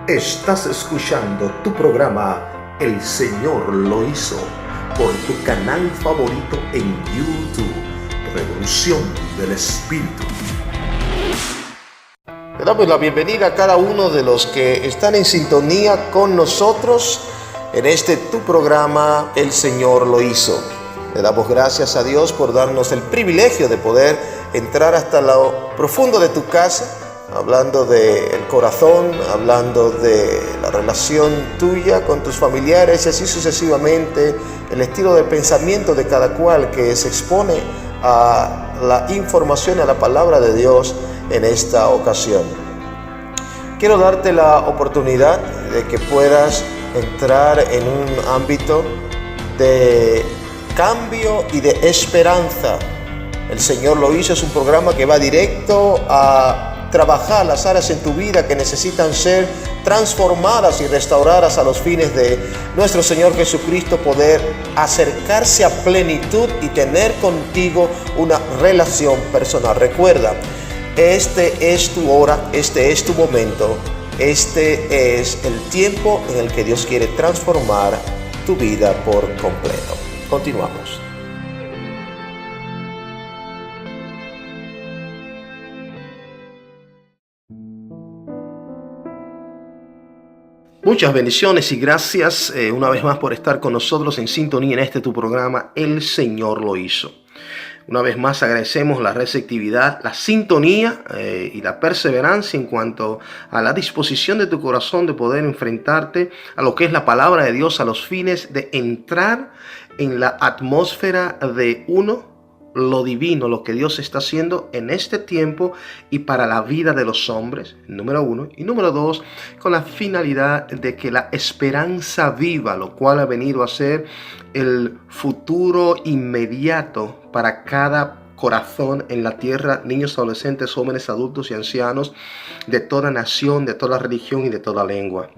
Estás escuchando tu programa El Señor lo hizo por tu canal favorito en YouTube, Revolución del Espíritu. Le damos la bienvenida a cada uno de los que están en sintonía con nosotros en este tu programa El Señor lo hizo. Le damos gracias a Dios por darnos el privilegio de poder entrar hasta lo profundo de tu casa, hablando del corazón, hablando de la relación tuya con tus familiares y así sucesivamente, el estilo de pensamiento de cada cual que se expone a la información, a la palabra de Dios en esta ocasión. Quiero darte la oportunidad de que puedas entrar en un ámbito de cambio y de esperanza. El Señor lo hizo, es un programa que va directo a trabajar las áreas en tu vida que necesitan ser transformadas y restauradas a los fines de nuestro Señor Jesucristo poder acercarse a plenitud y tener contigo una relación personal. Recuerda, este es tu hora, este es tu momento, este es el tiempo en el que Dios quiere transformar tu vida por completo. Continuamos. Muchas bendiciones y gracias una vez más por estar con nosotros en sintonía en este tu programa El Señor lo hizo. Una vez más agradecemos la receptividad, la sintonía y la perseverancia en cuanto a la disposición de tu corazón de poder enfrentarte a lo que es la palabra de Dios a los fines de entrar en la atmósfera de lo divino, lo que Dios está haciendo en este tiempo y para la vida de los hombres, número uno. Y número dos, con la finalidad de que la esperanza viva, lo cual ha venido a ser el futuro inmediato para cada corazón en la tierra, niños, adolescentes, jóvenes, adultos y ancianos, de toda nación, de toda religión y de toda lengua.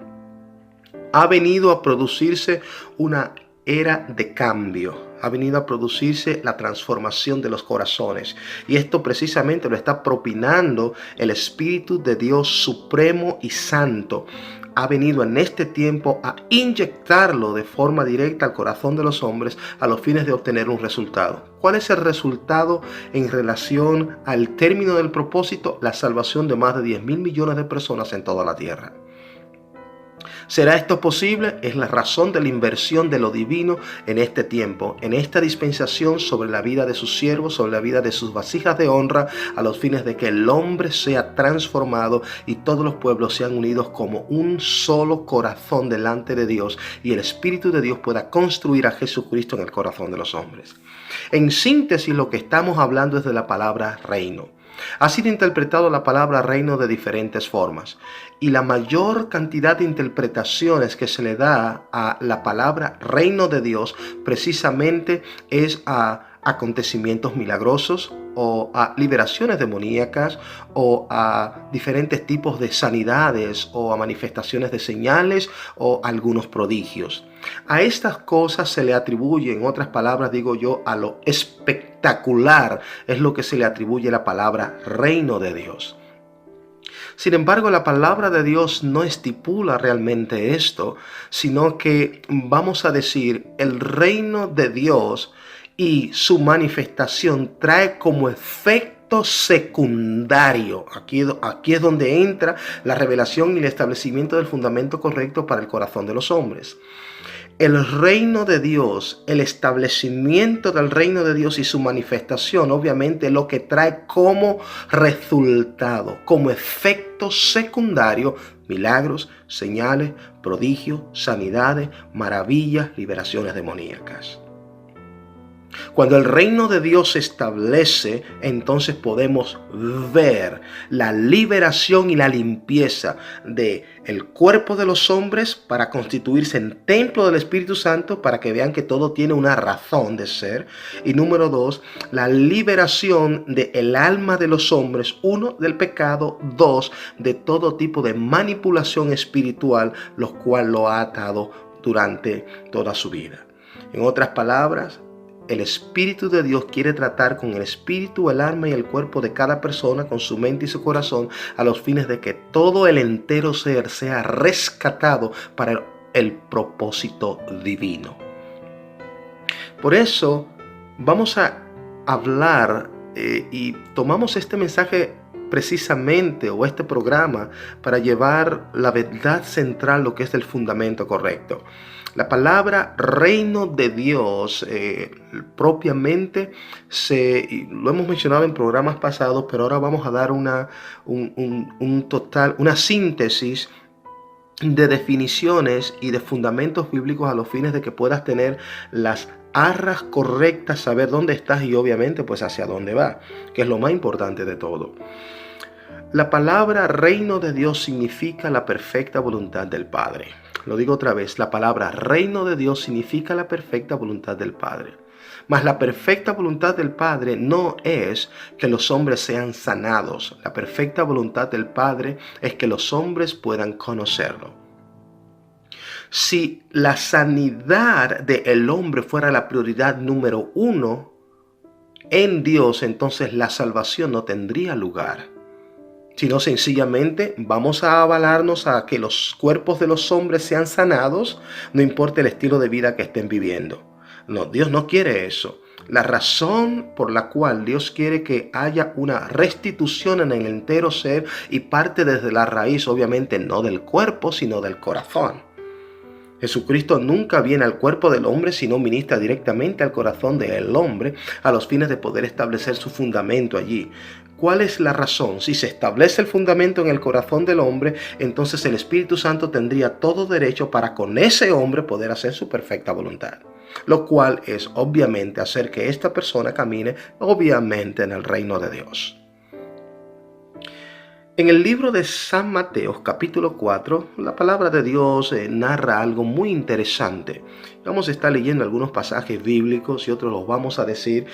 Ha venido a producirse una era de cambio. Ha venido a producirse la transformación de los corazones. Y esto precisamente lo está propinando el Espíritu de Dios Supremo y Santo. Ha venido en este tiempo a inyectarlo de forma directa al corazón de los hombres a los fines de obtener un resultado. ¿Cuál es el resultado en relación al término del propósito? La salvación de más de 10.000 millones de personas en toda la tierra. ¿Será esto posible? Es la razón de la inversión de lo divino en este tiempo, en esta dispensación sobre la vida de sus siervos, sobre la vida de sus vasijas de honra, a los fines de que el hombre sea transformado y todos los pueblos sean unidos como un solo corazón delante de Dios y el Espíritu de Dios pueda construir a Jesucristo en el corazón de los hombres. En síntesis, lo que estamos hablando es de la palabra reino. Ha sido interpretado la palabra reino de diferentes formas y la mayor cantidad de interpretaciones que se le da a la palabra reino de Dios precisamente es a acontecimientos milagrosos o a liberaciones demoníacas o a diferentes tipos de sanidades o a manifestaciones de señales o algunos prodigios. A estas cosas se le atribuye, en otras palabras digo yo, a lo espectacular es lo que se le atribuye la palabra reino de Dios. Sin embargo, la palabra de Dios no estipula realmente esto, sino que vamos a decir el reino de Dios y su manifestación trae como efecto secundario. Aquí es donde entra la revelación y el establecimiento del fundamento correcto para el corazón de los hombres. El reino de Dios, el establecimiento del reino de Dios y su manifestación, obviamente lo que trae como resultado, como efecto secundario, milagros, señales, prodigios, sanidades, maravillas, liberaciones demoníacas. Cuando el reino de Dios se establece, entonces podemos ver la liberación y la limpieza del cuerpo de los hombres para constituirse en templo del Espíritu Santo, para que vean que todo tiene una razón de ser. Y número dos, la liberación del alma de los hombres, uno, del pecado, dos, de todo tipo de manipulación espiritual, lo cual lo ha atado durante toda su vida. En otras palabras, el Espíritu de Dios quiere tratar con el espíritu, el alma y el cuerpo de cada persona, con su mente y su corazón, a los fines de que todo el entero ser sea rescatado para el propósito divino. Por eso vamos a hablar y tomamos este mensaje precisamente, o este programa, para llevar la verdad central, lo que es el fundamento correcto. La palabra reino de Dios propiamente lo hemos mencionado en programas pasados, pero ahora vamos a dar una síntesis de definiciones y de fundamentos bíblicos a los fines de que puedas tener las arras correctas, saber dónde estás y obviamente pues hacia dónde va, que es lo más importante de todo. La palabra reino de Dios significa la perfecta voluntad del Padre. Lo digo otra vez, la palabra reino de Dios significa la perfecta voluntad del Padre. Mas la perfecta voluntad del Padre no es que los hombres sean sanados. La perfecta voluntad del Padre es que los hombres puedan conocerlo. Si la sanidad del hombre fuera la prioridad número uno en Dios, entonces la salvación no tendría lugar. Sino sencillamente vamos a avalarnos a que los cuerpos de los hombres sean sanados, no importa el estilo de vida que estén viviendo. No, Dios no quiere eso. La razón por la cual Dios quiere que haya una restitución en el entero ser y parte desde la raíz, obviamente no del cuerpo, sino del corazón. Jesucristo nunca viene al cuerpo del hombre, sino ministra directamente al corazón del hombre a los fines de poder establecer su fundamento allí. ¿Cuál es la razón? Si se establece el fundamento en el corazón del hombre, entonces el Espíritu Santo tendría todo derecho para con ese hombre poder hacer su perfecta voluntad. Lo cual es obviamente hacer que esta persona camine obviamente en el reino de Dios. En el libro de San Mateo, capítulo 4, la palabra de Dios narra algo muy interesante. Vamos a estar leyendo algunos pasajes bíblicos y otros los vamos a decir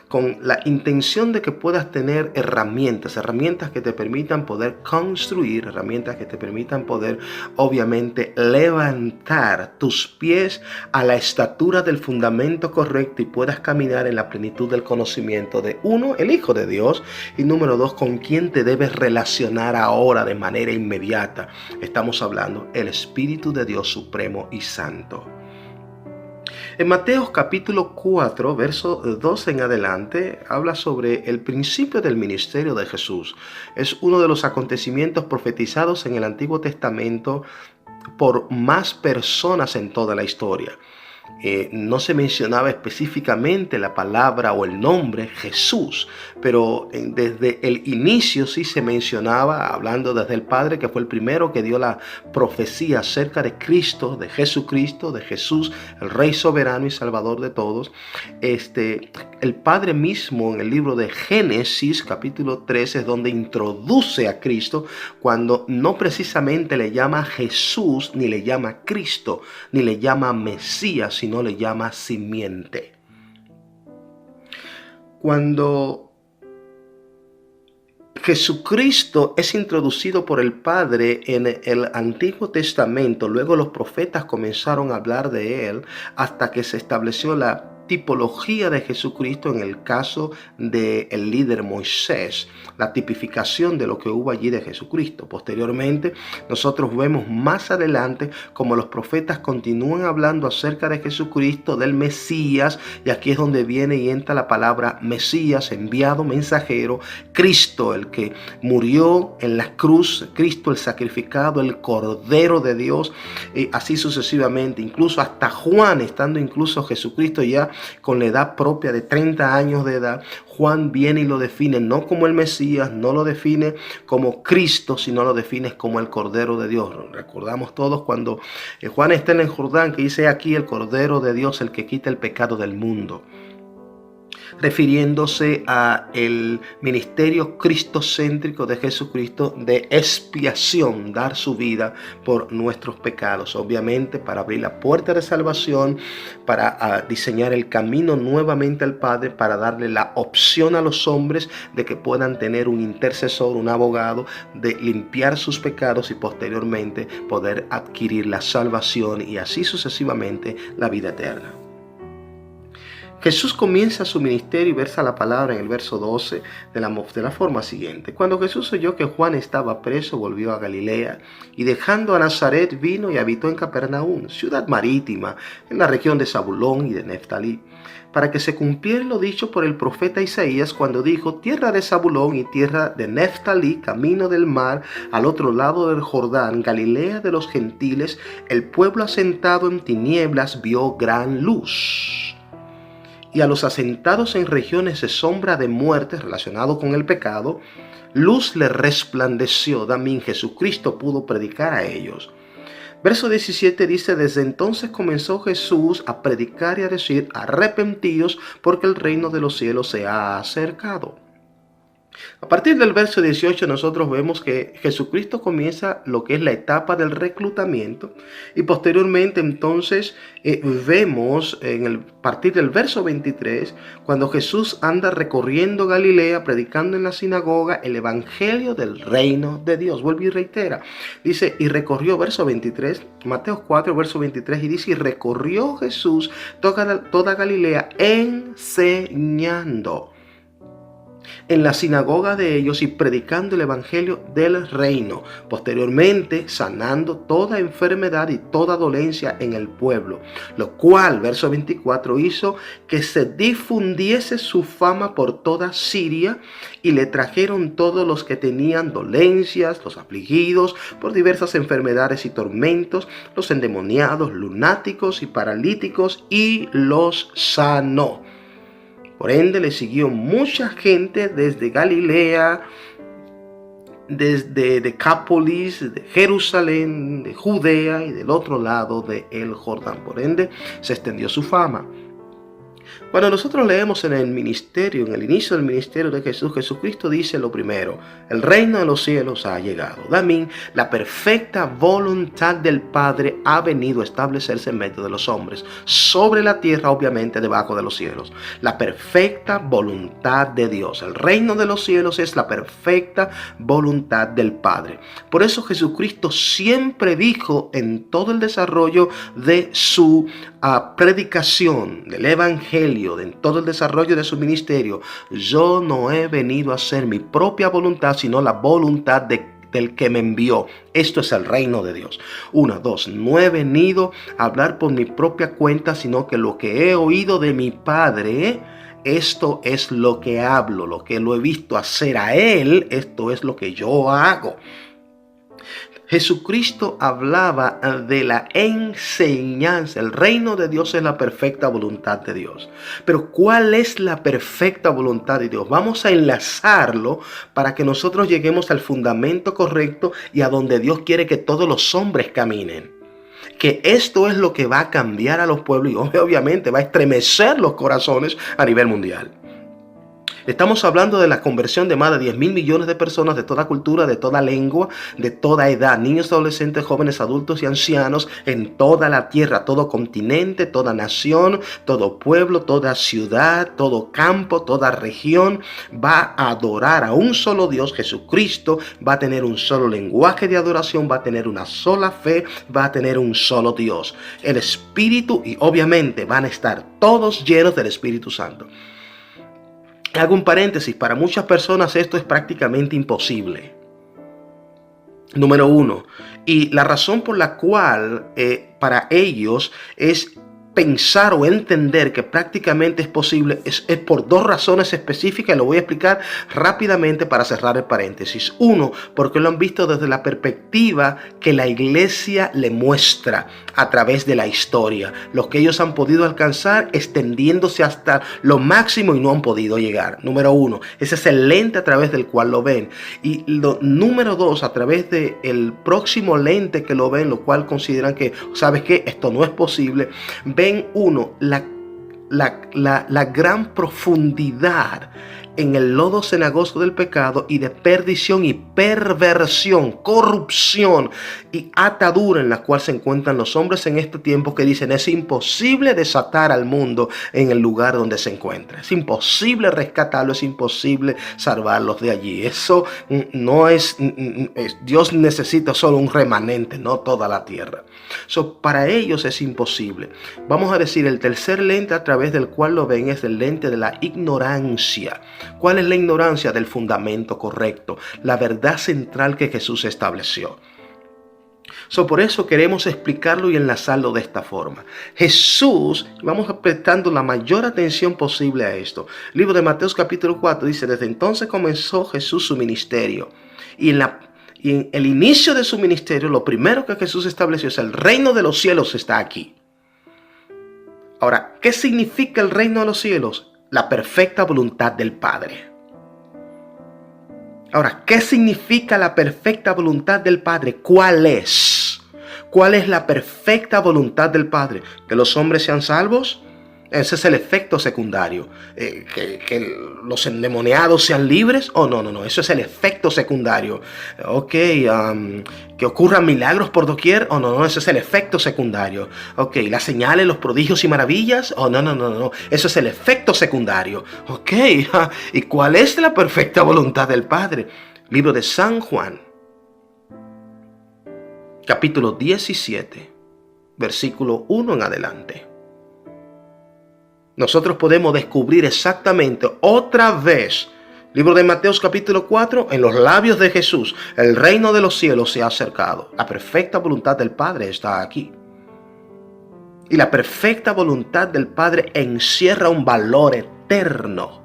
con la intención de que puedas tener herramientas que te permitan poder construir, herramientas que te permitan poder, obviamente, levantar tus pies a la estatura del fundamento correcto y puedas caminar en la plenitud del conocimiento de uno, el Hijo de Dios, y número dos, con quién te debes relacionar ahora de manera inmediata. Estamos hablando el Espíritu de Dios Supremo y Santo. En Mateo capítulo 4, verso 2 en adelante, habla sobre el principio del ministerio de Jesús. Es uno de los acontecimientos profetizados en el Antiguo Testamento por más personas en toda la historia. No se mencionaba específicamente la palabra o el nombre Jesús, pero desde el inicio sí se mencionaba, hablando desde el Padre, que fue el primero que dio la profecía acerca de Cristo, de Jesucristo, de Jesús, el Rey soberano y Salvador de todos. El Padre mismo en el libro de Génesis, capítulo 13, es donde introduce a Cristo, cuando no precisamente le llama Jesús, ni le llama Cristo, ni le llama Mesías, sino le llama simiente. Cuando Jesucristo es introducido por el Padre en el Antiguo Testamento, luego los profetas comenzaron a hablar de él hasta que se estableció la tipología de Jesucristo en el caso del líder Moisés, la tipificación de lo que hubo allí de Jesucristo. Posteriormente, nosotros vemos más adelante como los profetas continúan hablando acerca de Jesucristo, del Mesías, y aquí es donde viene y entra la palabra Mesías, enviado, mensajero, Cristo, el que murió en la cruz, Cristo el sacrificado, el Cordero de Dios, y así sucesivamente. Incluso hasta Juan, estando incluso Jesucristo ya con la edad propia de 30 años de edad, Juan viene y lo define no como el Mesías, no lo define como Cristo, sino lo define como el Cordero de Dios. Recordamos todos cuando Juan está en el Jordán, que dice aquí el Cordero de Dios, el que quita el pecado del mundo, refiriéndose a el ministerio cristocéntrico de Jesucristo de expiación, dar su vida por nuestros pecados, obviamente para abrir la puerta de salvación, para diseñar el camino nuevamente al Padre, para darle la opción a los hombres de que puedan tener un intercesor, un abogado, de limpiar sus pecados y posteriormente poder adquirir la salvación y así sucesivamente la vida eterna. Jesús comienza su ministerio y versa la palabra en el verso 12 de la forma siguiente. Cuando Jesús oyó que Juan estaba preso, volvió a Galilea y dejando a Nazaret vino y habitó en Capernaum, ciudad marítima, en la región de Zabulón y de Neftalí, para que se cumpliera lo dicho por el profeta Isaías cuando dijo: tierra de Zabulón y tierra de Neftalí, camino del mar, al otro lado del Jordán, Galilea de los gentiles, el pueblo asentado en tinieblas vio gran luz. Y a los asentados en regiones de sombra de muerte relacionado con el pecado, luz le resplandeció. También Jesucristo pudo predicar a ellos. Verso 17 dice: desde entonces comenzó Jesús a predicar y a decir: arrepentíos, porque el reino de los cielos se ha acercado. A partir del verso 18 nosotros vemos que Jesucristo comienza lo que es la etapa del reclutamiento y posteriormente entonces vemos a partir del verso 23 cuando Jesús anda recorriendo Galilea predicando en la sinagoga el evangelio del reino de Dios. Vuelve y reitera, dice: y recorrió, verso 23, Mateo 4 verso 23, y dice: y recorrió Jesús toda Galilea enseñando en la sinagoga de ellos y predicando el evangelio del reino, posteriormente sanando toda enfermedad y toda dolencia en el pueblo, lo cual, verso 24, hizo que se difundiese su fama por toda Siria, y le trajeron todos los que tenían dolencias, los afligidos por diversas enfermedades y tormentos, los endemoniados, lunáticos y paralíticos, y los sanó. Por ende le siguió mucha gente desde Galilea, desde Decápolis, de Jerusalén, de Judea y del otro lado del Jordán. Por ende se extendió su fama. Cuando nosotros leemos en el ministerio, en el inicio del ministerio de Jesús, Jesucristo dice lo primero: el reino de los cielos ha llegado. También la perfecta voluntad del Padre ha venido a establecerse en medio de los hombres, sobre la tierra, obviamente debajo de los cielos. La perfecta voluntad de Dios. El reino de los cielos es la perfecta voluntad del Padre. Por eso Jesucristo siempre dijo en todo el desarrollo de su predicación del evangelio, en todo el desarrollo de su ministerio: yo no he venido a hacer mi propia voluntad, sino la voluntad del que me envió. Esto es el reino de Dios. 1, 2, no he venido a hablar por mi propia cuenta, sino que lo que he oído de mi Padre, esto es lo que hablo, lo que lo he visto hacer a Él, esto es lo que yo hago. Jesucristo hablaba de la enseñanza. El reino de Dios es la perfecta voluntad de Dios. Pero ¿cuál es la perfecta voluntad de Dios? Vamos a enlazarlo para que nosotros lleguemos al fundamento correcto y a donde Dios quiere que todos los hombres caminen. Que esto es lo que va a cambiar a los pueblos y obviamente va a estremecer los corazones a nivel mundial. Estamos hablando de la conversión de más de 10 mil millones de personas de toda cultura, de toda lengua, de toda edad, niños, adolescentes, jóvenes, adultos y ancianos en toda la tierra, todo continente, toda nación, todo pueblo, toda ciudad, todo campo, toda región va a adorar a un solo Dios. Jesucristo va a tener un solo lenguaje de adoración, va a tener una sola fe, va a tener un solo Dios. El Espíritu, y obviamente van a estar todos llenos del Espíritu Santo. Hago un paréntesis: para muchas personas esto es prácticamente imposible. Número 1. Y la razón por la cual para ellos es pensar o entender que prácticamente es posible es por dos razones específicas, y lo voy a explicar rápidamente para cerrar el paréntesis. 1, porque lo han visto desde la perspectiva que la iglesia le muestra a través de la historia, lo que ellos han podido alcanzar extendiéndose hasta lo máximo y no han podido llegar. Número 1, ese es el lente a través del cual lo ven. Y número 2, a través del próximo lente que lo ven, lo cual consideran que, ¿sabes qué? Esto no es posible. Ven la gran profundidad en el lodo cenagoso del pecado y de perdición y perversión, corrupción y atadura en la cual se encuentran los hombres en este tiempo, que dicen es imposible desatar al mundo en el lugar donde se encuentra. Es imposible rescatarlo, es imposible salvarlos de allí. Eso no es, Dios necesita solo un remanente, no toda la tierra. Para ellos es imposible. Vamos a decir, el tercer lente a través del cual lo ven es el lente de la ignorancia. ¿Cuál es la ignorancia? Del fundamento correcto, la verdad central que Jesús estableció. Por eso queremos explicarlo y enlazarlo de esta forma. Jesús, vamos prestando la mayor atención posible a esto. El libro de Mateo capítulo 4 dice, desde entonces comenzó Jesús su ministerio. Y en el inicio de su ministerio, lo primero que Jesús estableció es el reino de los cielos está aquí. Ahora, ¿qué significa el reino de los cielos? La perfecta voluntad del Padre. Ahora, ¿qué significa la perfecta voluntad del Padre? ¿Cuál es? ¿Cuál es la perfecta voluntad del Padre? ¿Que los hombres sean salvos? Ese es el efecto secundario. Que los endemoniados sean libres. Oh, no. Eso es el efecto secundario. Ok. Que ocurran milagros por doquier. Oh, no. Eso es el efecto secundario. Ok. Las señales, los prodigios y maravillas. Oh, no. Eso es el efecto secundario. Ok. ¿Y cuál es la perfecta voluntad del Padre? Libro de San Juan, capítulo 17, versículo 1 en adelante. Nosotros podemos descubrir exactamente otra vez, libro de Mateo capítulo 4, en los labios de Jesús, el reino de los cielos se ha acercado. La perfecta voluntad del Padre está aquí. Y la perfecta voluntad del Padre encierra un valor eterno.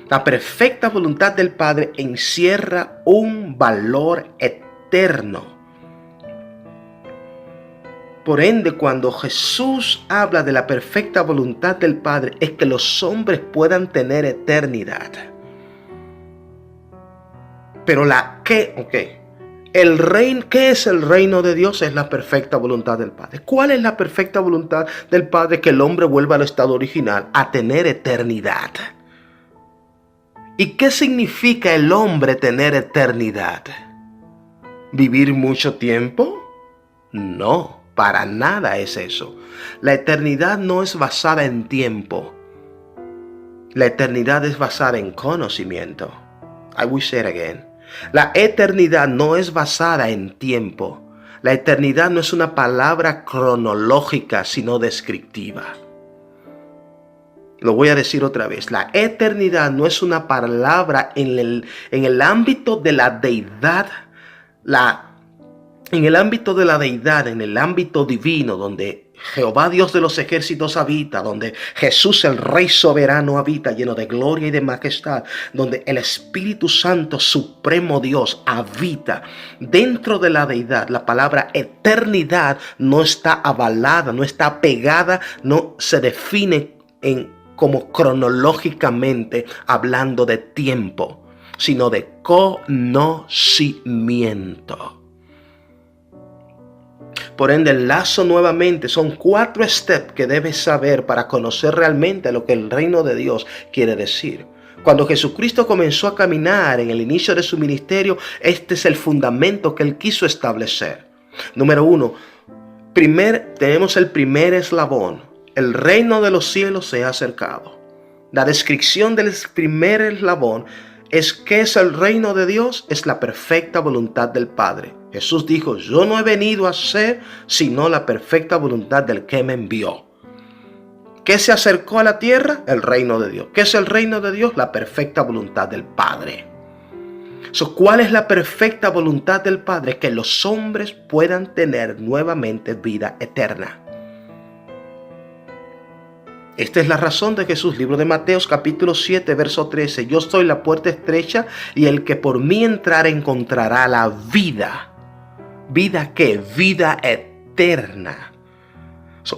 La perfecta voluntad del Padre encierra un valor eterno. Por ende, cuando Jesús habla de la perfecta voluntad del Padre, es que los hombres puedan tener eternidad. Pero ¿qué es el reino de Dios? Es la perfecta voluntad del Padre. ¿Cuál es la perfecta voluntad del Padre? Que el hombre vuelva al estado original, a tener eternidad. ¿Y qué significa el hombre tener eternidad? ¿Vivir mucho tiempo? No. Para nada es eso. La eternidad no es basada en tiempo. La eternidad es basada en conocimiento. I will say it again. La eternidad no es basada en tiempo. La eternidad no es una palabra cronológica, sino descriptiva. Lo voy a decir otra vez. La eternidad no es una palabra en el ámbito de la deidad. En el ámbito de la deidad, en el ámbito divino, donde Jehová Dios de los ejércitos habita, donde Jesús el Rey soberano habita, lleno de gloria y de majestad, donde el Espíritu Santo, supremo Dios, habita dentro de la deidad. La palabra eternidad no está avalada, no está pegada, no se define como cronológicamente hablando de tiempo, sino de conocimiento. Por ende, enlazo nuevamente, son 4 steps que debes saber para conocer realmente lo que el reino de Dios quiere decir. Cuando Jesucristo comenzó a caminar en el inicio de su ministerio, este es el fundamento que Él quiso establecer. Número 1, tenemos el primer eslabón. El reino de los cielos se ha acercado. La descripción del primer eslabón es ¿qué es el reino de Dios? Es la perfecta voluntad del Padre. Jesús dijo, yo no he venido a hacer sino la perfecta voluntad del que me envió. ¿Qué se acercó a la tierra? El reino de Dios. ¿Qué es el reino de Dios? La perfecta voluntad del Padre. ¿Cuál es la perfecta voluntad del Padre? Que los hombres puedan tener nuevamente vida eterna. Esta es la razón de Jesús, libro de Mateo capítulo 7, verso 13. Yo soy la puerta estrecha y el que por mí entrare encontrará la vida. ¿Vida qué? Vida eterna.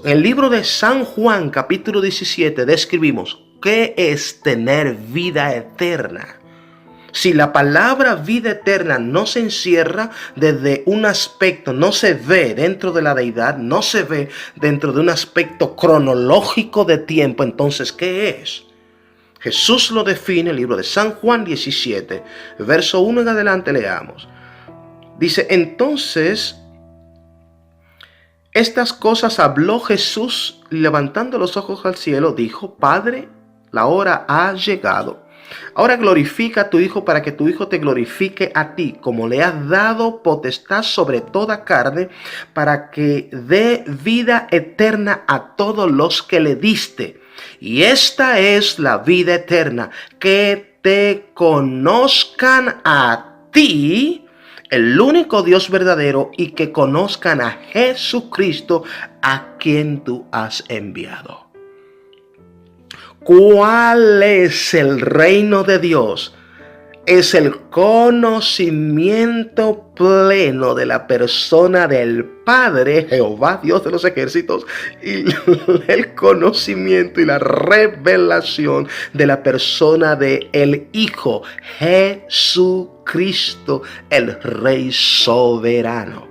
En el libro de San Juan capítulo 17 describimos qué es tener vida eterna. Si la palabra vida eterna no se encierra desde un aspecto, no se ve dentro de la deidad, no se ve dentro de un aspecto cronológico de tiempo, entonces, ¿qué es? Jesús lo define en el libro de San Juan 17, verso 1 en adelante leamos. Dice, entonces, estas cosas habló Jesús, levantando los ojos al cielo, dijo, Padre, la hora ha llegado. Ahora glorifica a tu Hijo para que tu Hijo te glorifique a ti, como le has dado potestad sobre toda carne, para que dé vida eterna a todos los que le diste. Y esta es la vida eterna, que te conozcan a ti, el único Dios verdadero, y que conozcan a Jesucristo, a quien tú has enviado. ¿Cuál es el reino de Dios? Es el conocimiento pleno de la persona del Padre, Jehová, Dios de los ejércitos, y el conocimiento y la revelación de la persona del Hijo, Jesucristo, el Rey soberano.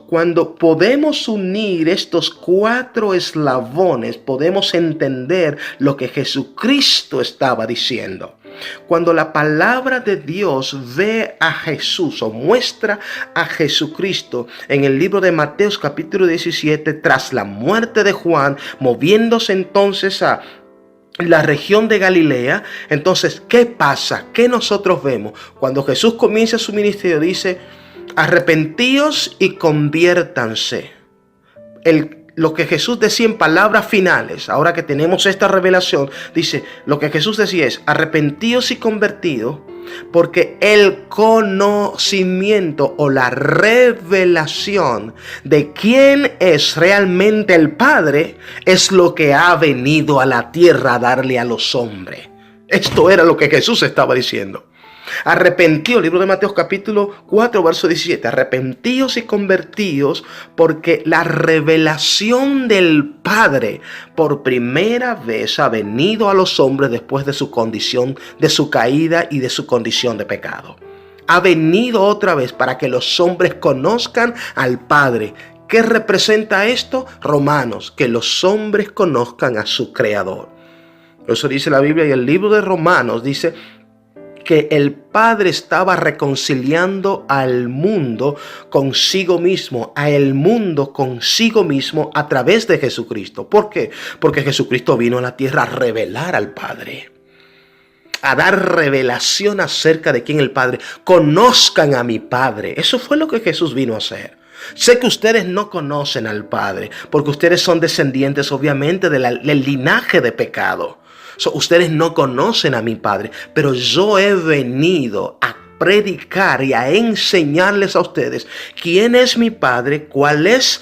Cuando podemos unir estos 4 eslabones, podemos entender lo que Jesucristo estaba diciendo. Cuando la palabra de Dios ve a Jesús o muestra a Jesucristo en el libro de Mateo capítulo 17, tras la muerte de Juan, moviéndose entonces a la región de Galilea, entonces, ¿qué pasa? ¿Qué nosotros vemos? Cuando Jesús comienza su ministerio, dice, arrepentíos y conviértanse. Lo que Jesús decía en palabras finales, ahora que tenemos esta revelación, dice, lo que Jesús decía es, arrepentíos y convertidos, porque el conocimiento o la revelación de quién es realmente el Padre es lo que ha venido a la tierra a darle a los hombres. Esto era lo que Jesús estaba diciendo. Arrepentíos, libro de Mateo capítulo 4, verso 17. Arrepentíos y convertíos, porque la revelación del Padre por primera vez ha venido a los hombres después de su condición, de su caída y de su condición de pecado. Ha venido otra vez para que los hombres conozcan al Padre. ¿Qué representa esto? Romanos, que los hombres conozcan a su Creador. Eso dice la Biblia, y el libro de Romanos dice que el Padre estaba reconciliando al mundo consigo mismo, a el mundo consigo mismo a través de Jesucristo. ¿Por qué? Porque Jesucristo vino a la tierra a revelar al Padre, a dar revelación acerca de quién es el Padre. Conozcan a mi Padre. Eso fue lo que Jesús vino a hacer. Sé que ustedes no conocen al Padre, porque ustedes son descendientes obviamente del linaje de pecado. Ustedes no conocen a mi Padre, pero yo he venido a predicar y a enseñarles a ustedes quién es mi Padre, cuáles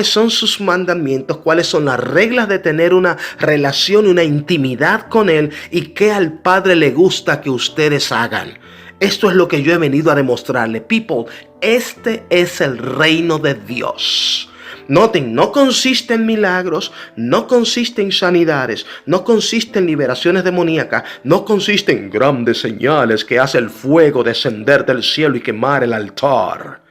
son sus mandamientos, cuáles son las reglas de tener una relación y una intimidad con Él, y qué al Padre le gusta que ustedes hagan. Esto es lo que yo he venido a demostrarle. People, este es el reino de Dios. Noten, no consiste en milagros, no consiste en sanidades, no consiste en liberaciones demoníacas, no consiste en grandes señales que hace el fuego descender del cielo y quemar el altar.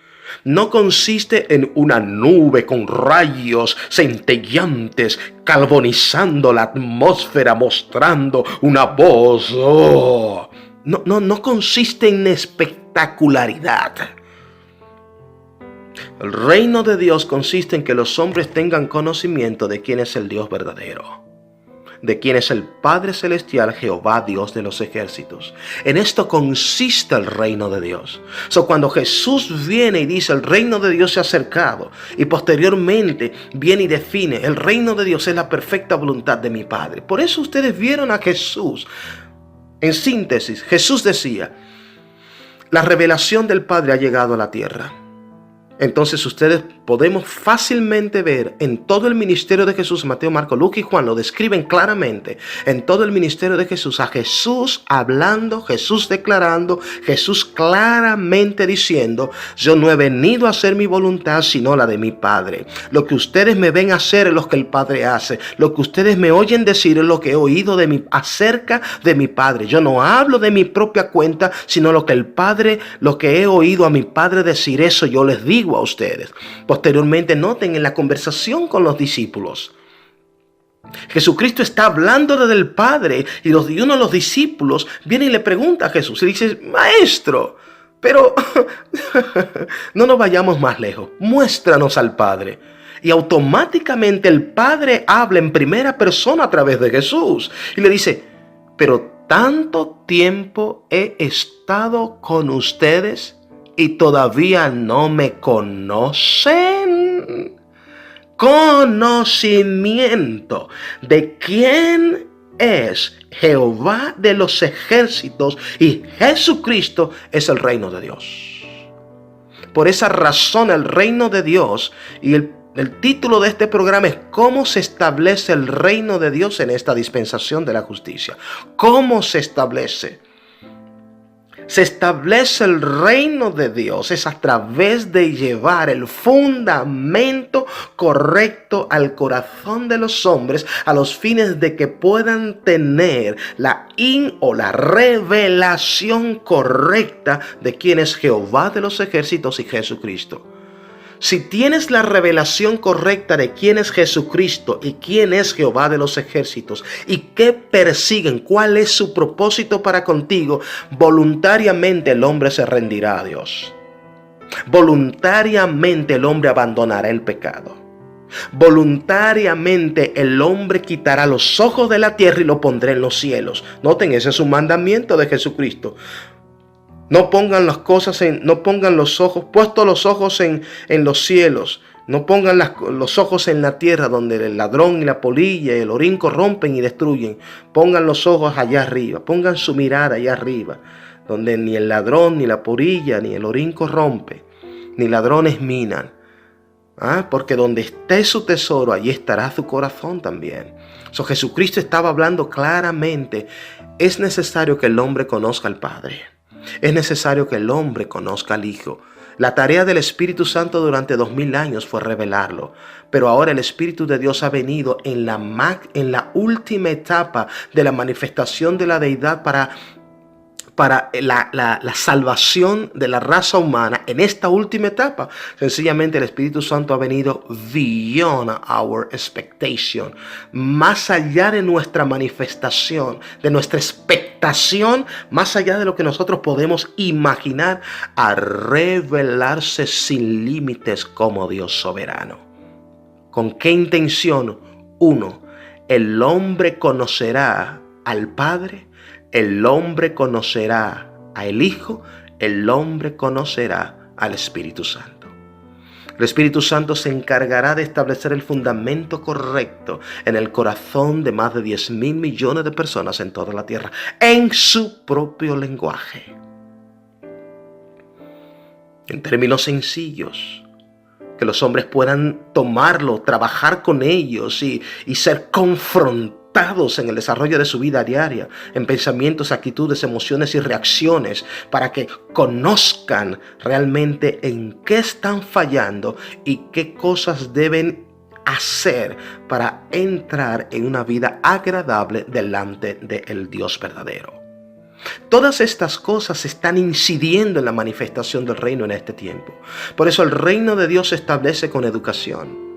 No consiste en una nube con rayos centellantes carbonizando la atmósfera, mostrando una voz. No consiste en espectacularidad. El reino de Dios consiste en que los hombres tengan conocimiento de quién es el Dios verdadero, de quién es el Padre Celestial, Jehová, Dios de los ejércitos. En esto consiste el reino de Dios. Cuando Jesús viene y dice, el reino de Dios se ha acercado, y posteriormente viene y define, el reino de Dios es la perfecta voluntad de mi Padre. Por eso ustedes vieron a Jesús. En síntesis, Jesús decía, la revelación del Padre ha llegado a la tierra. Entonces ustedes podemos fácilmente ver en todo el ministerio de Jesús, Mateo, Marcos, Lucas y Juan lo describen claramente, en todo el ministerio de Jesús, a Jesús hablando, Jesús declarando, Jesús claramente diciendo, yo no he venido a hacer mi voluntad sino la de mi Padre. Lo que ustedes me ven hacer es lo que el Padre hace. Lo que ustedes me oyen decir es lo que he oído acerca de mi Padre. Yo no hablo de mi propia cuenta, sino lo que el Padre, lo que he oído a mi Padre decir, eso yo les digo a ustedes. Posteriormente, noten en la conversación con los discípulos, Jesucristo está hablando desde el Padre y uno de los discípulos viene y le pregunta a Jesús y le dice: Maestro, pero no nos vayamos más lejos, muéstranos al Padre. Y automáticamente el Padre habla en primera persona a través de Jesús y le dice: pero tanto tiempo he estado con ustedes y todavía no me conocen. Conocimiento de quién es Jehová de los ejércitos y Jesucristo es el reino de Dios. Por esa razón el reino de Dios, y el título de este programa es ¿cómo se establece el reino de Dios en esta dispensación de la justicia? ¿Cómo se establece? Se establece el reino de Dios es a través de llevar el fundamento correcto al corazón de los hombres a los fines de que puedan tener la revelación correcta de quién es Jehová de los ejércitos y Jesucristo. Si tienes la revelación correcta de quién es Jesucristo y quién es Jehová de los ejércitos y qué persiguen, cuál es su propósito para contigo, voluntariamente el hombre se rendirá a Dios. Voluntariamente el hombre abandonará el pecado. Voluntariamente el hombre quitará los ojos de la tierra y lo pondrá en los cielos. Noten, ese es un mandamiento de Jesucristo. No pongan las cosas no pongan los ojos, puestos los ojos en los cielos. No pongan los ojos en la tierra donde el ladrón y la polilla y el orín corrompen y destruyen. Pongan los ojos allá arriba, pongan su mirada allá arriba, donde ni el ladrón, ni la polilla, ni el orín corrompe, ni ladrones minan. Porque donde esté su tesoro, allí estará su corazón también. Jesucristo estaba hablando claramente. Es necesario que el hombre conozca al Padre. Es necesario que el hombre conozca al Hijo. La tarea del Espíritu Santo durante 2000 años fue revelarlo. Pero ahora el Espíritu de Dios ha venido en la última etapa de la manifestación de la deidad para la salvación de la raza humana. En esta última etapa, sencillamente el Espíritu Santo ha venido beyond our expectation, más allá de nuestra manifestación, de nuestra expectación, más allá de lo que nosotros podemos imaginar, a revelarse sin límites como Dios soberano. ¿Con qué intención? 1. El hombre conocerá al Padre. El hombre conocerá al Hijo, el hombre conocerá al Espíritu Santo. El Espíritu Santo se encargará de establecer el fundamento correcto en el corazón de más de 10,000 millones de personas en toda la tierra, en su propio lenguaje. En términos sencillos, que los hombres puedan tomarlo, trabajar con ellos y ser confrontados en el desarrollo de su vida diaria, en pensamientos, actitudes, emociones y reacciones, para que conozcan realmente en qué están fallando y qué cosas deben hacer para entrar en una vida agradable delante del Dios verdadero. Todas estas cosas están incidiendo en la manifestación del reino en este tiempo. Por eso el reino de Dios se establece con educación.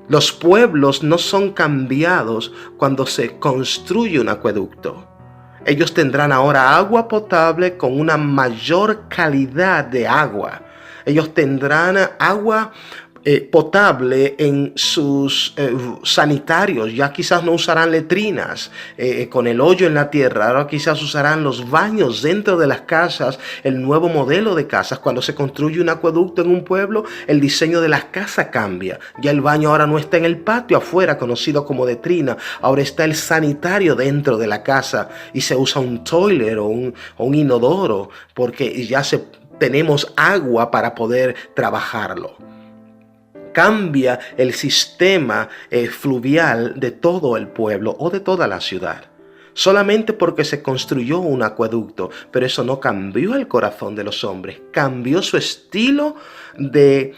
Los pueblos no son cambiados cuando se construye un acueducto. Ellos tendrán ahora agua potable con una mayor calidad de agua. Ellos tendrán agua potable en sus sanitarios. Ya quizás no usarán letrinas con el hoyo en la tierra. Ahora quizás usarán los baños dentro de las casas, el nuevo modelo de casas. Cuando se construye un acueducto en un pueblo, el diseño de las casas cambia. Ya el baño ahora no está en el patio afuera, conocido como letrina. Ahora está el sanitario dentro de la casa y se usa un toilet o un inodoro, porque ya tenemos agua para poder trabajarlo. Cambia el sistema fluvial de todo el pueblo o de toda la ciudad. Solamente porque se construyó un acueducto, pero eso no cambió el corazón de los hombres, cambió su estilo de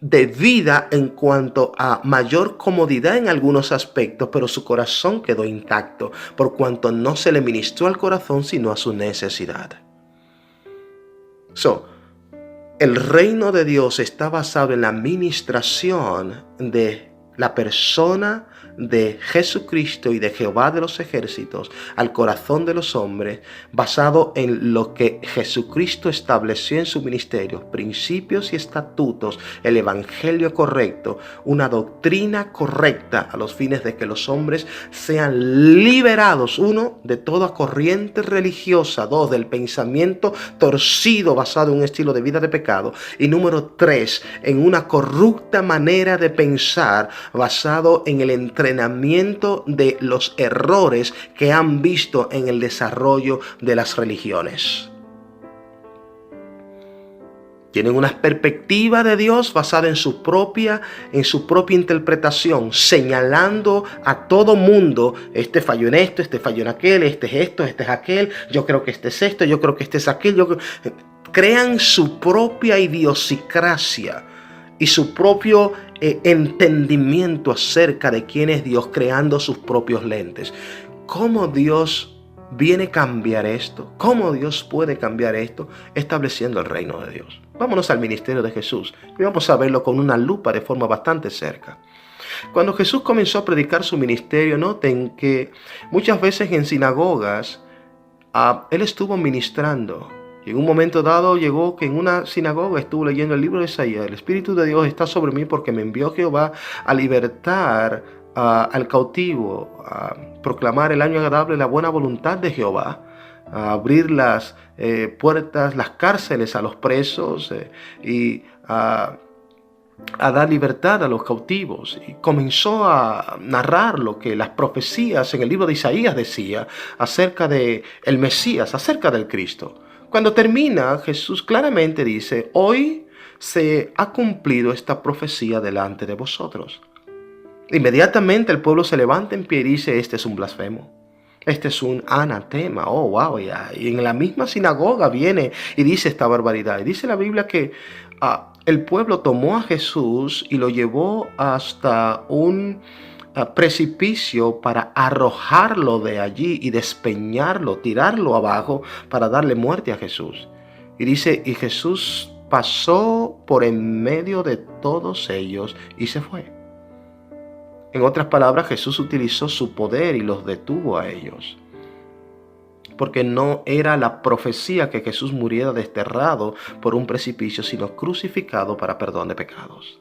vida en cuanto a mayor comodidad en algunos aspectos, pero su corazón quedó intacto, por cuanto no se le ministró al corazón sino a su necesidad. El reino de Dios está basado en la ministración de la persona de Jesucristo y de Jehová de los ejércitos al corazón de los hombres, basado en lo que Jesucristo estableció en su ministerio, principios y estatutos, el evangelio correcto, una doctrina correcta a los fines de que los hombres sean liberados, uno, de toda corriente religiosa, dos, del pensamiento torcido basado en un estilo de vida de pecado, y número tres, en una corrupta manera de pensar basado en el entrenamiento de los errores que han visto en el desarrollo de las religiones. Tienen una perspectiva de Dios basada en su propia interpretación, señalando a todo mundo: este falló en esto, este falló en aquel, este es esto, este es aquel, yo creo que este es esto, yo creo que este es aquel. Crean su propia idiosincrasia y su propio entendimiento acerca de quién es Dios, creando sus propios lentes. ¿Cómo Dios viene a cambiar esto? ¿Cómo Dios puede cambiar esto? Estableciendo el reino de Dios. Vámonos al ministerio de Jesús y vamos a verlo con una lupa de forma bastante cerca. Cuando Jesús comenzó a predicar su ministerio, noten que muchas veces en sinagogas Él estuvo ministrando. Y en un momento dado llegó que en una sinagoga estuvo leyendo el libro de Isaías: el Espíritu de Dios está sobre mí porque me envió Jehová a libertar al cautivo, a proclamar el año agradable, la buena voluntad de Jehová, a abrir las puertas, las cárceles a los presos y a dar libertad a los cautivos. Y comenzó a narrar lo que las profecías en el libro de Isaías decía acerca de el Mesías, acerca del Cristo. Cuando termina, Jesús claramente dice: hoy se ha cumplido esta profecía delante de vosotros. Inmediatamente el pueblo se levanta en pie y dice: este es un blasfemo, este es un anatema. Oh, wow, ya. Y en la misma sinagoga viene y dice esta barbaridad. Y dice la Biblia que el pueblo tomó a Jesús y lo llevó hasta un precipicio para arrojarlo de allí y despeñarlo, tirarlo abajo para darle muerte a Jesús. Y dice: y Jesús pasó por en medio de todos ellos y se fue. En otras palabras, Jesús utilizó su poder y los detuvo a ellos. Porque no era la profecía que Jesús muriera desterrado por un precipicio, sino crucificado para perdón de pecados.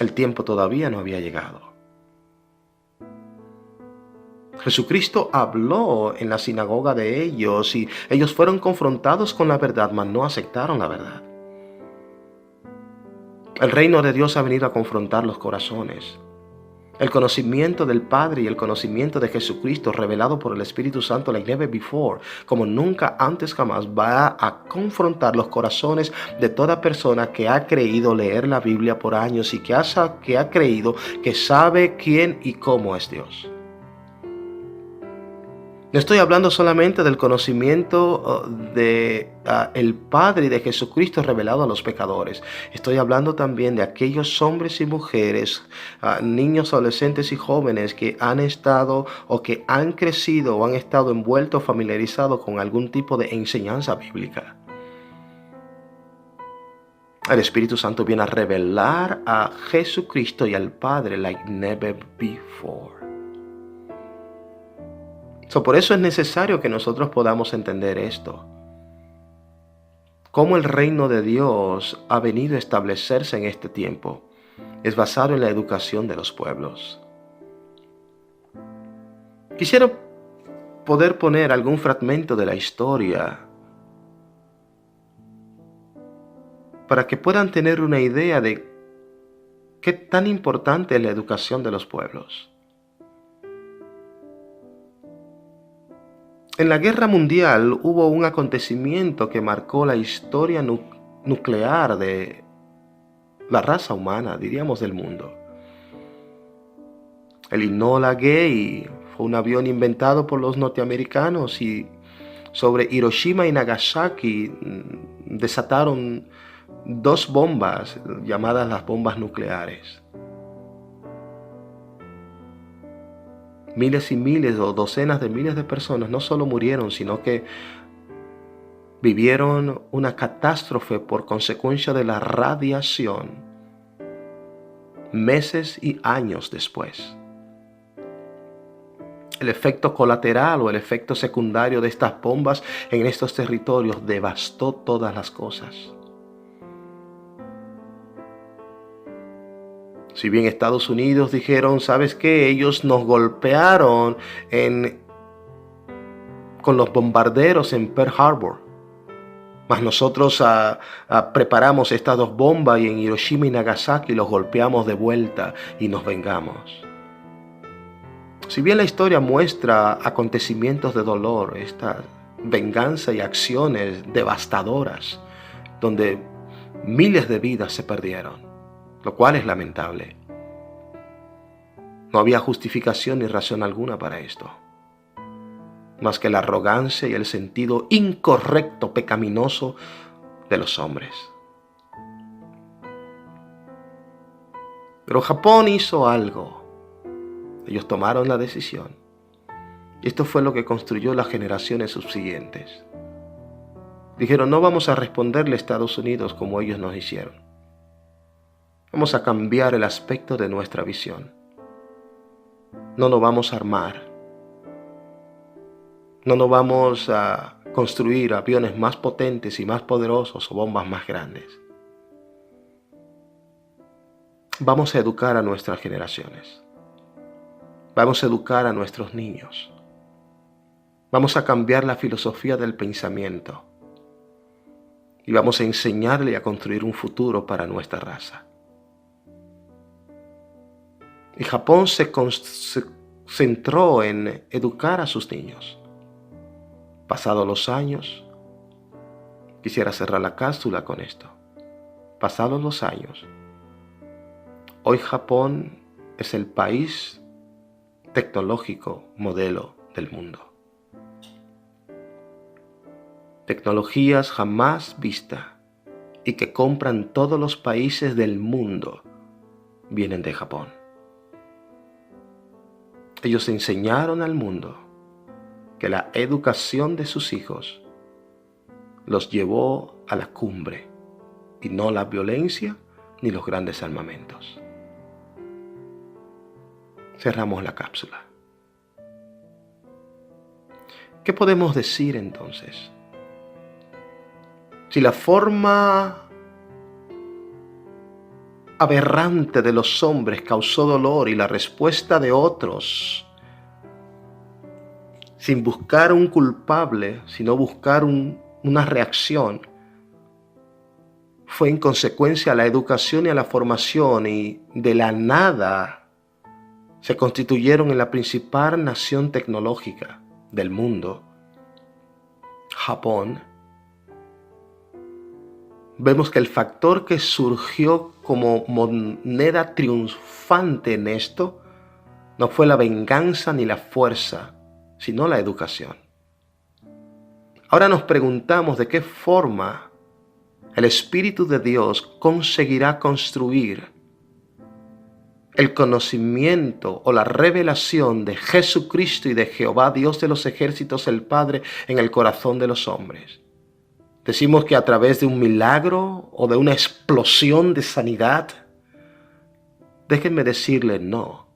El tiempo todavía no había llegado. Jesucristo habló en la sinagoga de ellos y ellos fueron confrontados con la verdad, mas no aceptaron la verdad. El reino de Dios ha venido a confrontar los corazones. El conocimiento del Padre y el conocimiento de Jesucristo revelado por el Espíritu Santo like never before, como nunca antes jamás, va a confrontar los corazones de toda persona que ha creído leer la Biblia por años y que ha creído que sabe quién y cómo es Dios. No estoy hablando solamente del conocimiento de el Padre y de Jesucristo revelado a los pecadores. Estoy hablando también de aquellos hombres y mujeres, niños, adolescentes y jóvenes que han estado o que han crecido o han estado envueltos, familiarizados con algún tipo de enseñanza bíblica. El Espíritu Santo viene a revelar a Jesucristo y al Padre like never before. Por eso es necesario que nosotros podamos entender esto. Cómo el reino de Dios ha venido a establecerse en este tiempo es basado en la educación de los pueblos. Quisiera poder poner algún fragmento de la historia para que puedan tener una idea de qué tan importante es la educación de los pueblos. En la Guerra Mundial hubo un acontecimiento que marcó la historia nuclear de la raza humana, diríamos del mundo. El Enola Gay fue un avión inventado por los norteamericanos y sobre Hiroshima y Nagasaki desataron dos bombas llamadas las bombas nucleares. Miles y miles o docenas de miles de personas no solo murieron, sino que vivieron una catástrofe por consecuencia de la radiación meses y años después. El efecto colateral o el efecto secundario de estas bombas en estos territorios devastó todas las cosas. Si bien Estados Unidos dijeron, ¿sabes qué? Ellos nos golpearon con los bombarderos en Pearl Harbor. Mas nosotros preparamos estas dos bombas y en Hiroshima y Nagasaki los golpeamos de vuelta y nos vengamos. Si bien la historia muestra acontecimientos de dolor, esta venganza y acciones devastadoras, donde miles de vidas se perdieron, lo cual es lamentable. No había justificación ni razón alguna para esto, más que la arrogancia y el sentido incorrecto, pecaminoso de los hombres. Pero Japón hizo algo. Ellos tomaron la decisión. Y esto fue lo que construyó las generaciones subsiguientes. Dijeron, no vamos a responderle a Estados Unidos como ellos nos hicieron. Vamos a cambiar el aspecto de nuestra visión. No nos vamos a armar. No nos vamos a construir aviones más potentes y más poderosos o bombas más grandes. Vamos a educar a nuestras generaciones. Vamos a educar a nuestros niños. Vamos a cambiar la filosofía del pensamiento. Y vamos a enseñarle a construir un futuro para nuestra raza. Y Japón se centró en educar a sus niños. Pasados los años, quisiera cerrar la cápsula con esto. Pasados los años, hoy Japón es el país tecnológico modelo del mundo. Tecnologías jamás vistas y que compran todos los países del mundo vienen de Japón. Ellos enseñaron al mundo que la educación de sus hijos los llevó a la cumbre y no la violencia ni los grandes armamentos. Cerramos la cápsula. ¿Qué podemos decir entonces? Si la forma aberrante de los hombres causó dolor y la respuesta de otros, sin buscar un culpable, sino buscar una reacción, fue en consecuencia a la educación y a la formación, y de la nada se constituyeron en la principal nación tecnológica del mundo, Japón. Vemos que el factor que surgió como moneda triunfante en esto no fue la venganza ni la fuerza, sino la educación. Ahora nos preguntamos de qué forma el Espíritu de Dios conseguirá construir el conocimiento o la revelación de Jesucristo y de Jehová, Dios de los ejércitos, el Padre, en el corazón de los hombres. Decimos que a través de un milagro o de una explosión de sanidad. Déjenme decirle no.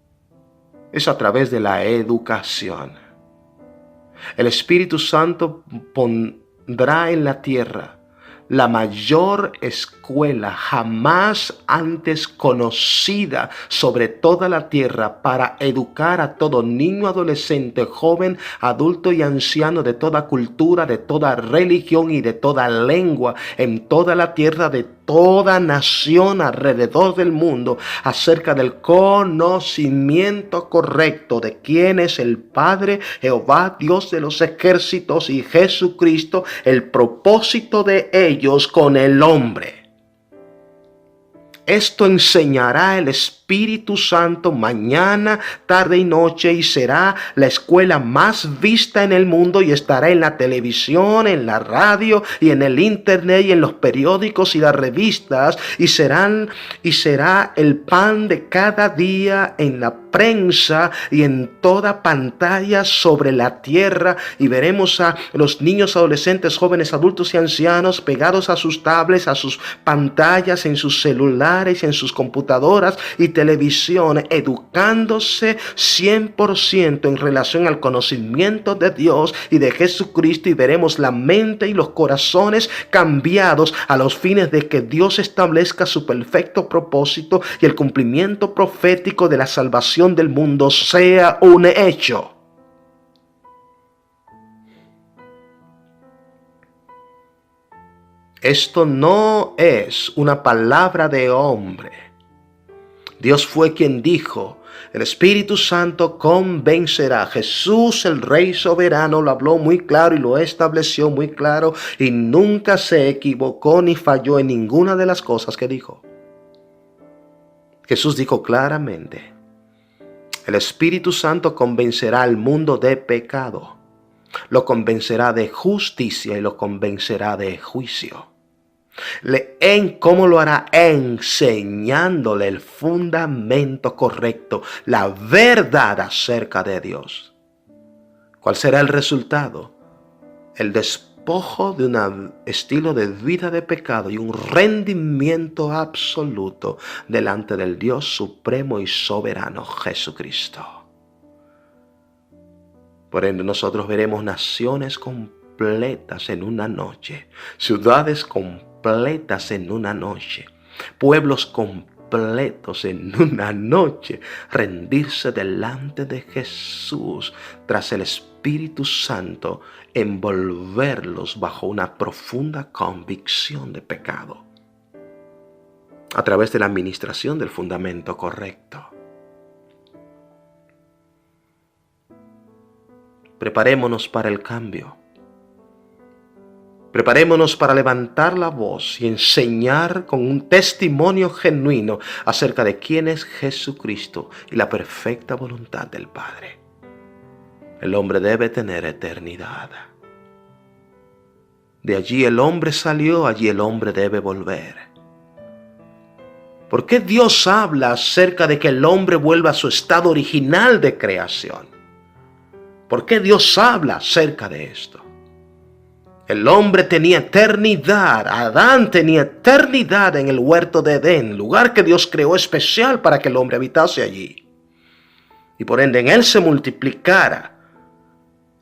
Es a través de la educación. El Espíritu Santo pondrá en la tierra la mayor escuela jamás antes conocida sobre toda la tierra para educar a todo niño, adolescente, joven, adulto y anciano de toda cultura, de toda religión y de toda lengua en toda la tierra, de toda nación alrededor del mundo, acerca del conocimiento correcto de quién es el Padre, Jehová, Dios de los ejércitos, y Jesucristo, el propósito de ellos con el hombre. Esto enseñará el Espíritu Santo mañana, tarde y noche, y será la escuela más vista en el mundo, y estará en la televisión, en la radio y en el internet y en los periódicos y las revistas, y será el pan de cada día en la prensa y en toda pantalla sobre la tierra, y veremos a los niños, adolescentes, jóvenes, adultos y ancianos pegados a sus tablets, a sus pantallas, en sus celulares, en sus computadoras, y televisión, educándose 100% en relación al conocimiento de Dios y de Jesucristo, y veremos la mente y los corazones cambiados a los fines de que Dios establezca su perfecto propósito y el cumplimiento profético de la salvación del mundo sea un hecho. Esto no es una palabra de hombre. Dios fue quien dijo, el Espíritu Santo convencerá. Jesús, el Rey soberano, lo habló muy claro y lo estableció muy claro, y nunca se equivocó ni falló en ninguna de las cosas que dijo. Jesús dijo claramente, el Espíritu Santo convencerá al mundo de pecado, lo convencerá de justicia y lo convencerá de juicio. ¿Cómo lo hará? Enseñándole el fundamento correcto, la verdad acerca de Dios. ¿Cuál será el resultado? El despojo de un estilo de vida de pecado y un rendimiento absoluto delante del Dios supremo y soberano, Jesucristo. Por ende, nosotros veremos naciones completas en una noche, ciudades completas en una noche, pueblos completos en una noche, rendirse delante de Jesús tras el Espíritu Santo envolverlos bajo una profunda convicción de pecado a través de la administración del fundamento correcto. Preparémonos para el cambio. Preparémonos para levantar la voz y enseñar con un testimonio genuino acerca de quién es Jesucristo y la perfecta voluntad del Padre. El hombre debe tener eternidad. De allí el hombre salió, allí el hombre debe volver. ¿Por qué Dios habla acerca de que el hombre vuelva a su estado original de creación? ¿Por qué Dios habla acerca de esto? El hombre tenía eternidad, Adán tenía eternidad en el huerto de Edén, lugar que Dios creó especial para que el hombre habitase allí. Y por ende en él se multiplicara.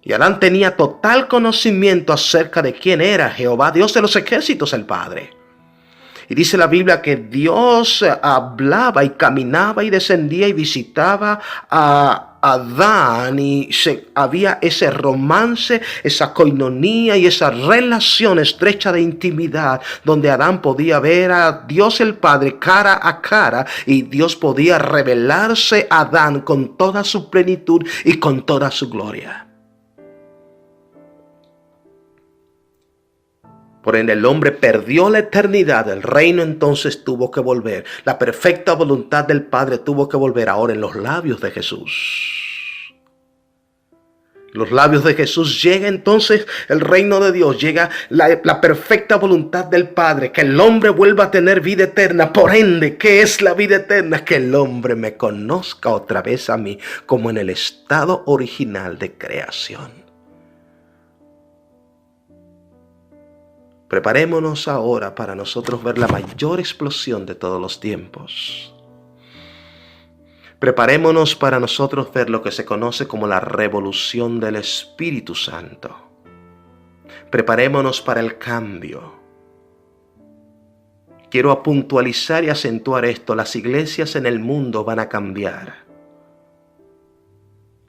Y Adán tenía total conocimiento acerca de quién era Jehová, Dios de los ejércitos, el Padre. Y dice la Biblia que Dios hablaba y caminaba y descendía y visitaba a Adán, y había ese romance, esa coinonía y esa relación estrecha de intimidad donde Adán podía ver a Dios el Padre cara a cara, y Dios podía revelarse a Adán con toda su plenitud y con toda su gloria. Por ende, el hombre perdió la eternidad, el reino entonces tuvo que volver. La perfecta voluntad del Padre tuvo que volver ahora en los labios de Jesús. Los labios de Jesús llega entonces el reino de Dios, llega la perfecta voluntad del Padre, que el hombre vuelva a tener vida eterna. Por ende, ¿qué es la vida eterna? Que el hombre me conozca otra vez a mí como en el estado original de creación. Preparémonos ahora para nosotros ver la mayor explosión de todos los tiempos. Preparémonos para nosotros ver lo que se conoce como la revolución del Espíritu Santo. Preparémonos para el cambio. Quiero puntualizar y acentuar esto. Las iglesias en el mundo van a cambiar.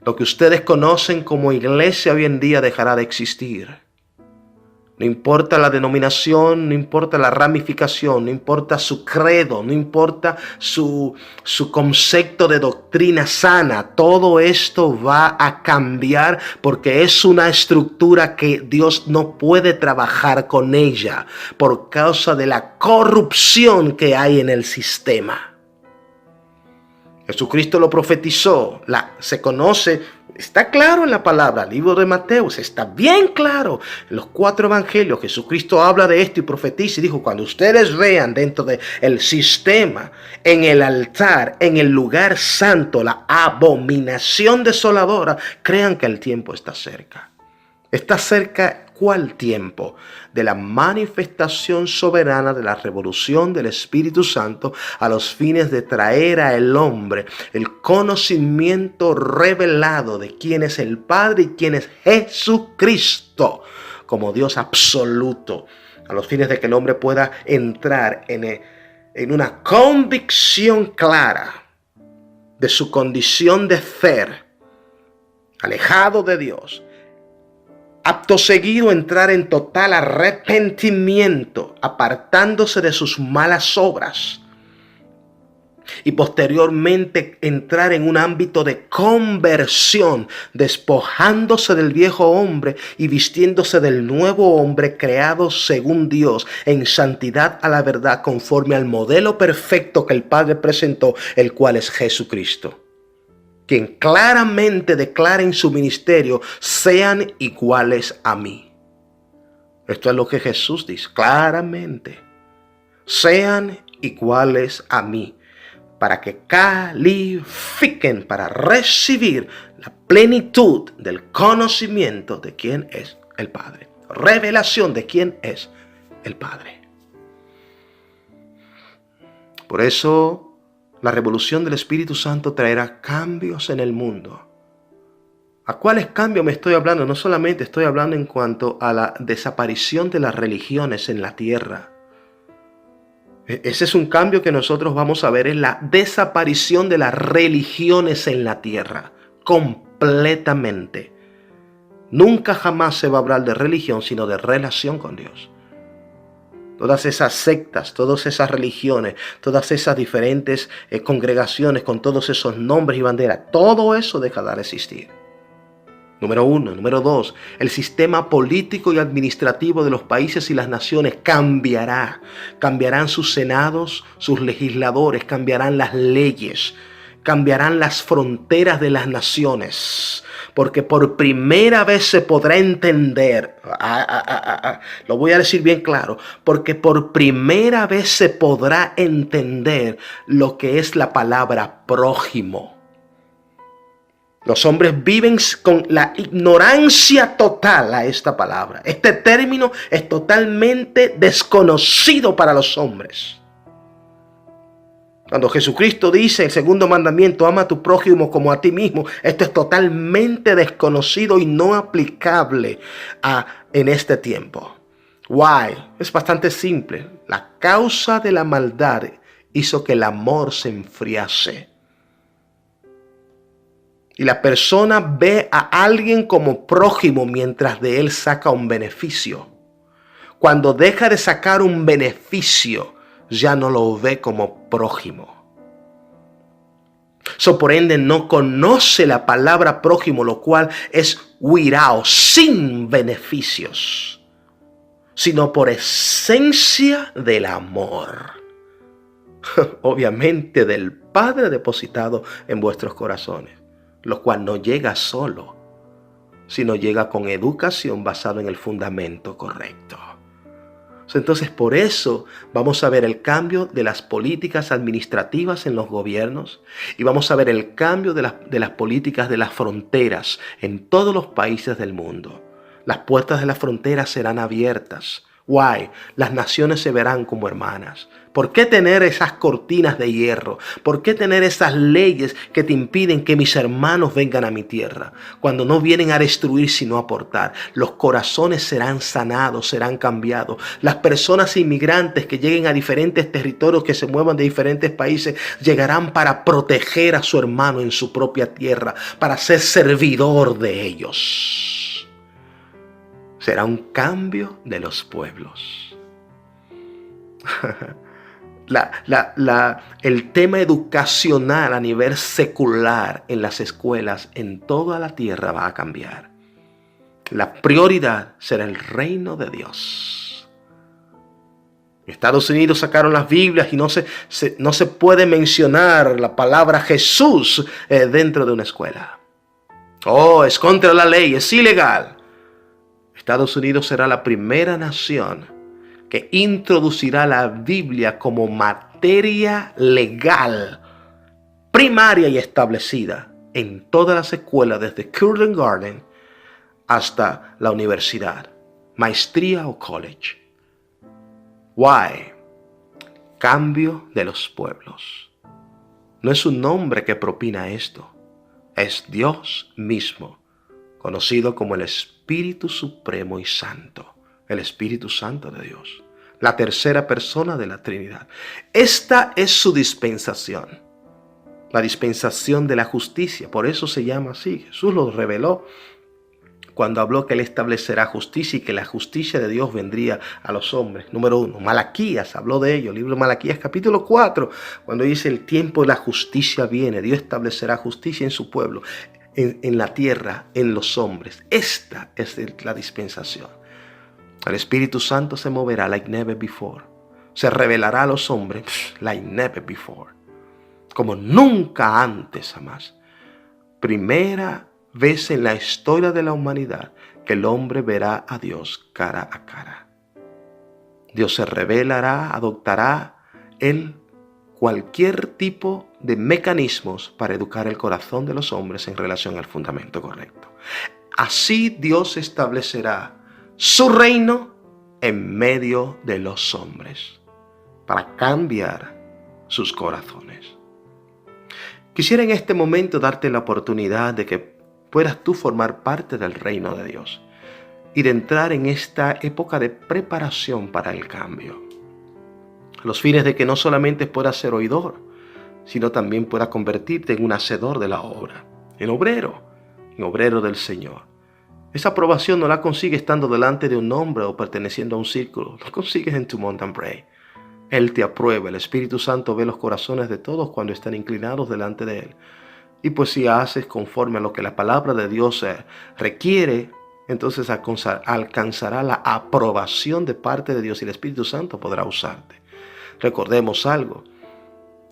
Lo que ustedes conocen como iglesia hoy en día dejará de existir. No importa la denominación, no importa la ramificación, no importa su credo, no importa su concepto de doctrina sana. Todo esto va a cambiar porque es una estructura que Dios no puede trabajar con ella por causa de la corrupción que hay en el sistema. Jesucristo lo profetizó, se conoce, está claro en la palabra, el libro de Mateo, está bien claro. En los 4 evangelios Jesucristo habla de esto y profetiza y dijo, cuando ustedes vean dentro del sistema, en el altar, en el lugar santo, la abominación desoladora, crean que el tiempo está cerca. Está cerca, ¿cuál tiempo? De la manifestación soberana de la revolución del Espíritu Santo a los fines de traer al hombre el conocimiento revelado de quién es el Padre y quién es Jesucristo como Dios absoluto, a los fines de que el hombre pueda entrar en una convicción clara de su condición de ser, alejado de Dios, apto seguido entrar en total arrepentimiento, apartándose de sus malas obras, y posteriormente entrar en un ámbito de conversión, despojándose del viejo hombre y vistiéndose del nuevo hombre creado según Dios, en santidad a la verdad, conforme al modelo perfecto que el Padre presentó, el cual es Jesucristo, quien claramente declara en su ministerio: sean iguales a mí. Esto es lo que Jesús dice claramente: sean iguales a mí, para que califiquen para recibir la plenitud del conocimiento de quién es el Padre. Revelación de quién es el Padre. Por eso, la revolución del Espíritu Santo traerá cambios en el mundo. ¿A cuáles cambios me estoy hablando? No solamente estoy hablando en cuanto a la desaparición de las religiones en la tierra. Ese es un cambio que nosotros vamos a ver, es la desaparición de las religiones en la tierra, completamente. Nunca jamás se va a hablar de religión, sino de relación con Dios. Todas esas sectas, todas esas religiones, todas esas diferentes congregaciones con todos esos nombres y banderas, todo eso dejará de existir. Número 1. Número 2. El sistema político y administrativo de los países y las naciones cambiará. Cambiarán sus senados, sus legisladores, cambiarán las leyes, cambiarán las fronteras de las naciones. Porque por primera vez se podrá entender, lo voy a decir bien claro, porque por primera vez se podrá entender lo que es la palabra prójimo. Los hombres viven con la ignorancia total a esta palabra. Este término es totalmente desconocido para los hombres. Cuando Jesucristo dice el segundo mandamiento: ama a tu prójimo como a ti mismo, esto es totalmente desconocido y no aplicable en este tiempo. Why? Es bastante simple. La causa de la maldad hizo que el amor se enfriase. Y la persona ve a alguien como prójimo mientras de él saca un beneficio. Cuando deja de sacar un beneficio, ya no lo ve como prójimo. Por ende, no conoce la palabra prójimo, lo cual es huirao, sin beneficios, sino por esencia del amor. Obviamente del Padre depositado en vuestros corazones, lo cual no llega solo, sino llega con educación basada en el fundamento correcto. Entonces, por eso vamos a ver el cambio de las políticas administrativas en los gobiernos y vamos a ver el cambio de las políticas de las fronteras en todos los países del mundo. Las puertas de las fronteras serán abiertas. Why? Las naciones se verán como hermanas. ¿Por qué tener esas cortinas de hierro? ¿Por qué tener esas leyes que te impiden que mis hermanos vengan a mi tierra? Cuando no vienen a destruir sino a aportar. Los corazones serán sanados, serán cambiados. Las personas inmigrantes que lleguen a diferentes territorios, que se muevan de diferentes países, llegarán para proteger a su hermano en su propia tierra, para ser servidor de ellos. Será un cambio de los pueblos. El tema educacional a nivel secular en las escuelas en toda la tierra va a cambiar. La prioridad será el reino de Dios. En Estados Unidos sacaron las Biblias y no se puede mencionar la palabra Jesús dentro de una escuela. Oh, es contra la ley, es ilegal. Estados Unidos será la primera nación que introducirá la Biblia como materia legal, primaria y establecida en todas las escuelas, desde kindergarten hasta la universidad, maestría o college. Why? Cambio de los pueblos. No es un hombre que propina esto, es Dios mismo, conocido como el Espíritu Supremo y Santo, el Espíritu Santo de Dios, la tercera persona de la Trinidad. Esta es su dispensación, la dispensación de la justicia, por eso se llama así. Jesús lo reveló cuando habló que Él establecerá justicia y que la justicia de Dios vendría a los hombres. Número 1, Malaquías habló de ello, libro de Malaquías capítulo 4, cuando dice el tiempo de la justicia viene, Dios establecerá justicia en su pueblo, en la tierra, en los hombres. Esta es la dispensación. El Espíritu Santo se moverá like never before. Se revelará a los hombres like never before. Como nunca antes jamás. Primera vez en la historia de la humanidad que el hombre verá a Dios cara a cara. Dios se revelará, adoptará Él cualquier tipo de mecanismos para educar el corazón de los hombres en relación al fundamento correcto. Así Dios establecerá su reino en medio de los hombres para cambiar sus corazones. Quisiera en este momento darte la oportunidad de que puedas tú formar parte del reino de Dios y de entrar en esta época de preparación para el cambio. Los fines de que no solamente puedas ser oidor, sino también puedas convertirte en un hacedor de la obra, en obrero del Señor. Esa aprobación no la consigues estando delante de un hombre o perteneciendo a un círculo, la consigues en tu mountain pray. Él te aprueba, el Espíritu Santo ve los corazones de todos cuando están inclinados delante de Él. Y pues si haces conforme a lo que la palabra de Dios requiere, entonces alcanzará la aprobación de parte de Dios y el Espíritu Santo podrá usarte. Recordemos algo.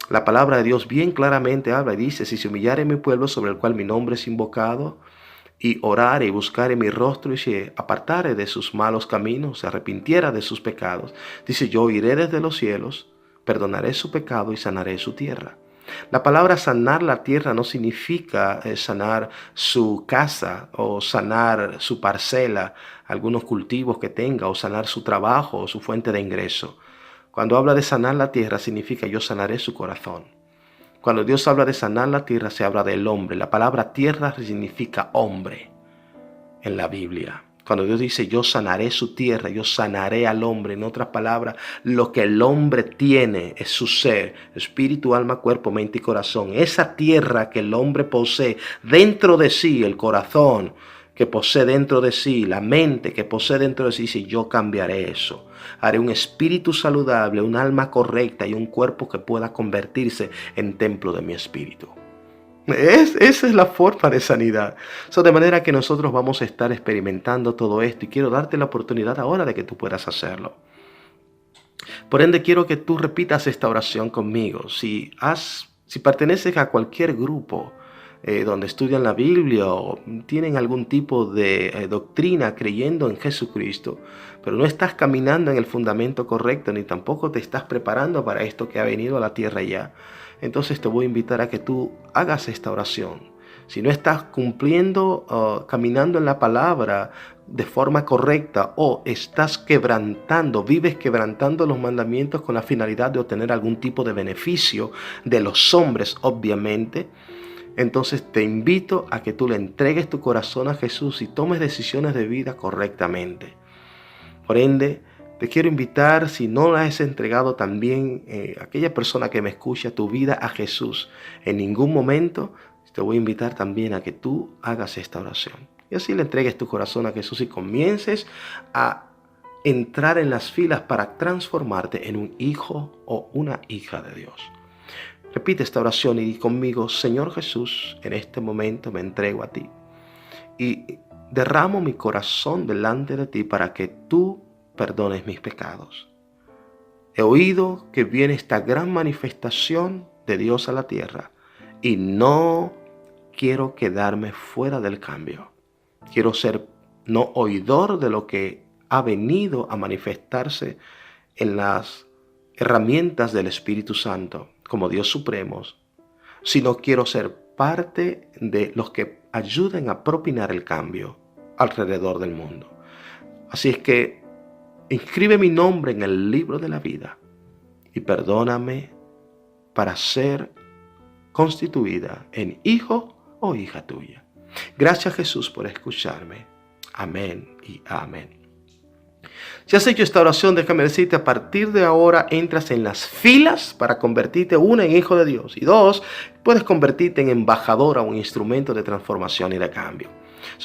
La palabra de Dios bien claramente habla y dice, si se humillare mi pueblo sobre el cual mi nombre es invocado, y orare y buscare mi rostro y se apartare de sus malos caminos, se arrepintiera de sus pecados, dice, yo iré desde los cielos, perdonaré su pecado y sanaré su tierra. La palabra sanar la tierra no significa sanar su casa o sanar su parcela, algunos cultivos que tenga, o sanar su trabajo o su fuente de ingreso. Cuando habla de sanar la tierra significa yo sanaré su corazón. Cuando Dios habla de sanar la tierra, se habla del hombre. La palabra tierra significa hombre en la Biblia. Cuando Dios dice, yo sanaré su tierra, yo sanaré al hombre. En otras palabras, lo que el hombre tiene es su ser, espíritu, alma, cuerpo, mente y corazón. Esa tierra que el hombre posee dentro de sí, el corazón que posee dentro de sí, la mente que posee dentro de sí, dice, yo cambiaré eso. Haré un espíritu saludable, un alma correcta y un cuerpo que pueda convertirse en templo de mi espíritu. Esa es la forma de sanidad. De manera que nosotros vamos a estar experimentando todo esto y quiero darte la oportunidad ahora de que tú puedas hacerlo. Por ende, quiero que tú repitas esta oración conmigo. Si perteneces a cualquier grupo donde estudian la Biblia o tienen algún tipo de doctrina creyendo en Jesucristo, pero no estás caminando en el fundamento correcto ni tampoco te estás preparando para esto que ha venido a la tierra ya, entonces te voy a invitar a que tú hagas esta oración. Si no estás cumpliendo, caminando en la palabra de forma correcta o estás vives quebrantando los mandamientos con la finalidad de obtener algún tipo de beneficio de los hombres, obviamente, entonces te invito a que tú le entregues tu corazón a Jesús y tomes decisiones de vida correctamente. Por ende, te quiero invitar, si no la has entregado también, aquella persona que me escucha, tu vida a Jesús, en ningún momento, te voy a invitar también a que tú hagas esta oración. Y así le entregues tu corazón a Jesús y comiences a entrar en las filas para transformarte en un hijo o una hija de Dios. Repite esta oración y di conmigo, Señor Jesús, en este momento me entrego a ti y derramo mi corazón delante de ti para que tú perdones mis pecados. He oído que viene esta gran manifestación de Dios a la tierra y no quiero quedarme fuera del cambio. Quiero ser no oidor de lo que ha venido a manifestarse en las herramientas del Espíritu Santo como Dios supremo, sino quiero ser parte de los que ayuden a propinar el cambio alrededor del mundo. Así es que inscribe mi nombre en el libro de la vida y perdóname para ser constituida en hijo o hija tuya. Gracias, Jesús, por escucharme. Amén y amén. Si has hecho esta oración, déjame decirte, a partir de ahora entras en las filas para convertirte, uno, en hijo de Dios, y dos, puedes convertirte en embajador o un instrumento de transformación y de cambio.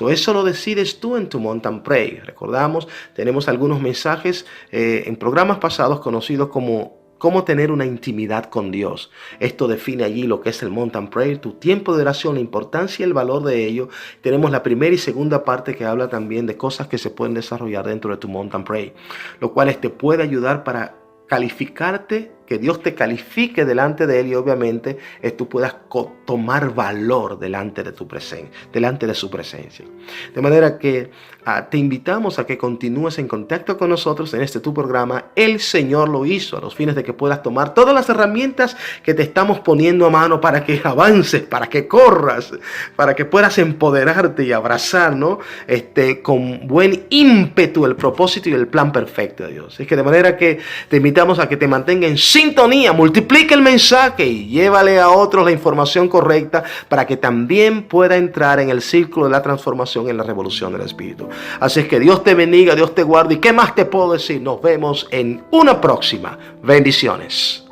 Eso lo decides tú en tu Mountain Pray. Recordamos, tenemos algunos mensajes en programas pasados conocidos como cómo tener una intimidad con Dios. Esto define allí lo que es el Mountain Prayer, tu tiempo de oración, la importancia y el valor de ello. Tenemos la primera y segunda parte que habla también de cosas que se pueden desarrollar dentro de tu Mountain Prayer, lo cual te puede ayudar para calificarte, que Dios te califique delante de Él y obviamente tú puedas tomar valor delante de tu presencia, delante de su presencia. De manera que te invitamos a que continúes en contacto con nosotros en tu programa El Señor lo hizo, a los fines de que puedas tomar todas las herramientas que te estamos poniendo a mano para que avances, para que corras, para que puedas empoderarte y abrazar, ¿no? Con buen ímpetu el propósito y el plan perfecto de Dios. Es que de manera que te invitamos a que te mantenga en sintonía, multiplica el mensaje y llévale a otros la información correcta para que también pueda entrar en el círculo de la transformación en la revolución del Espíritu. Así es que Dios te bendiga, Dios te guarde. ¿Y qué más te puedo decir? Nos vemos en una próxima. Bendiciones.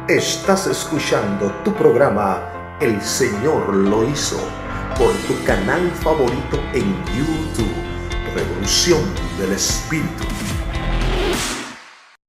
Estás escuchando tu programa El Señor lo hizo por tu canal favorito en YouTube, Revolución del Espíritu.